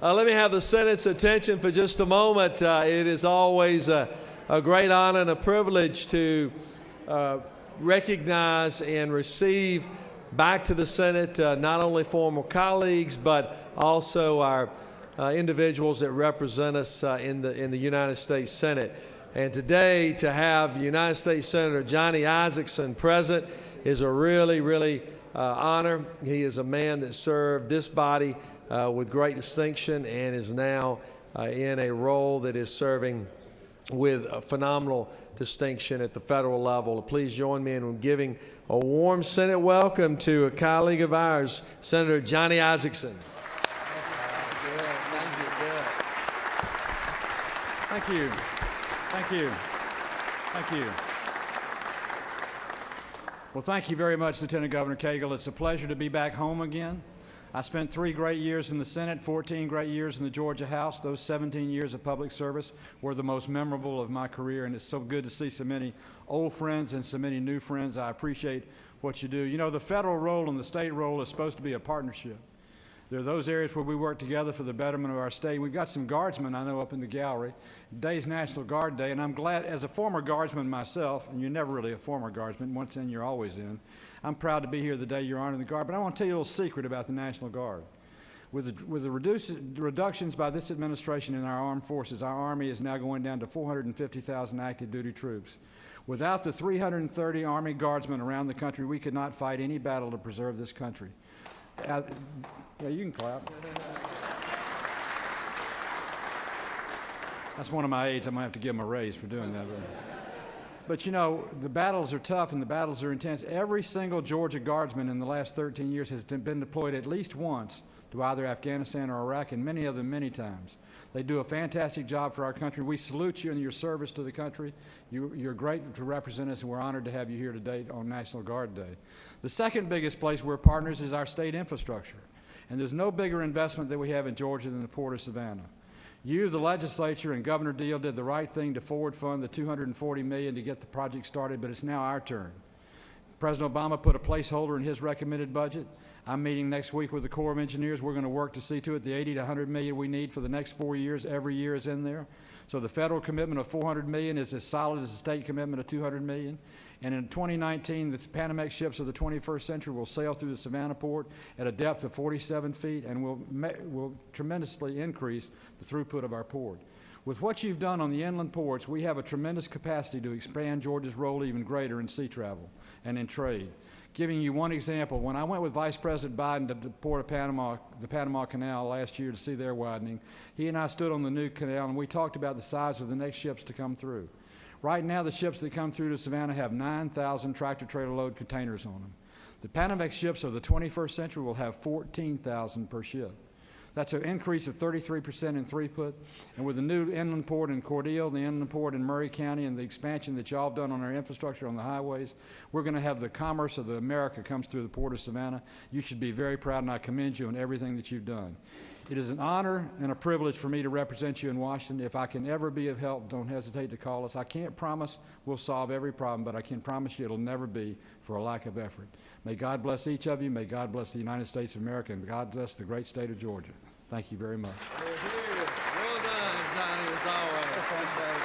Let me have the Senate's attention for just a moment. It is always a great honor and a privilege to recognize and receive back to the Senate not only former colleagues, but also our individuals that represent us in the United States Senate. And today, to have United States Senator Johnny Isakson present is a really honor. He is a man that served this body with great distinction and is now in a role that is serving with a phenomenal distinction at the federal level. Please join me in giving a warm Senate welcome to a colleague of ours, Senator Johnny Isakson. Thank you. Thank you. Thank you. Well, thank you very much, Lieutenant Governor Cagle. It's a pleasure to be back home again. I spent 3 great years in the Senate, 14 great years in the Georgia House. Those 17 years of public service were the most memorable of my career, and it's so good to see so many old friends and so many new friends. I appreciate what you do. You know, the federal role and the state role is supposed to be a partnership. There are those areas where we work together for the betterment of our state. We've got some guardsmen I know up in the gallery. Today's National Guard Day, and I'm glad, as a former guardsman myself, and you're never really a former guardsman, once in, you're always in. I'm proud to be here the day you're honoring the Guard, but I want to tell you a little secret about the National Guard. With the reductions by this administration in our armed forces, our Army is now going down to 450,000 active duty troops. Without the 330 Army Guardsmen around the country, we could not fight any battle to preserve this country. Yeah, you can clap. That's one of my aides. I'm going to have to give him a raise for doing that. But you know, the battles are tough and the battles are intense. Every single Georgia Guardsman in the last 13 years has been deployed at least once to either Afghanistan or Iraq, and many of them many times. They do a fantastic job for our country. We salute you in your service to the country. You're great to represent us, and we're honored to have you here today on National Guard Day. The second biggest place we're partners is our state infrastructure. And there's no bigger investment that we have in Georgia than the Port of Savannah. You, the legislature, and Governor Deal did the right thing to forward fund the $240 million to get the project started, but it's now our turn. President Obama put a placeholder in his recommended budget. I'm meeting next week with the Corps of Engineers. We're going to work to see to it the $80 to $100 million we need for the next 4 years. Every year is in there. So the federal commitment of $400 million is as solid as the state commitment of $200 million. And in 2019, the Panamax ships of the 21st century will sail through the Savannah port at a depth of 47 feet and will tremendously increase the throughput of our port. With what you've done on the inland ports, we have a tremendous capacity to expand Georgia's role even greater in sea travel and in trade. Giving you one example, when I went with Vice President Biden to the Port of Panama, the Panama Canal last year to see their widening, he and I stood on the new canal and we talked about the size of the next ships to come through. Right now, the ships that come through to Savannah have 9,000 tractor-trailer load containers on them. The Panamax ships of the 21st century will have 14,000 per ship. That's an increase of 33% in throughput. And with the new inland port in Cordele, the inland port in Murray County, and the expansion that y'all have done on our infrastructure on the highways, we're going to have the commerce of America comes through the Port of Savannah. You should be very proud, and I commend you on everything that you've done. It is an honor and a privilege for me to represent you in Washington. If I can ever be of help, don't hesitate to call us. I can't promise we'll solve every problem, but I can promise you it'll never be for a lack of effort. May God bless each of you. May God bless the United States of America, and God bless the great state of Georgia. Thank you very much. Well done, Johnny, as always.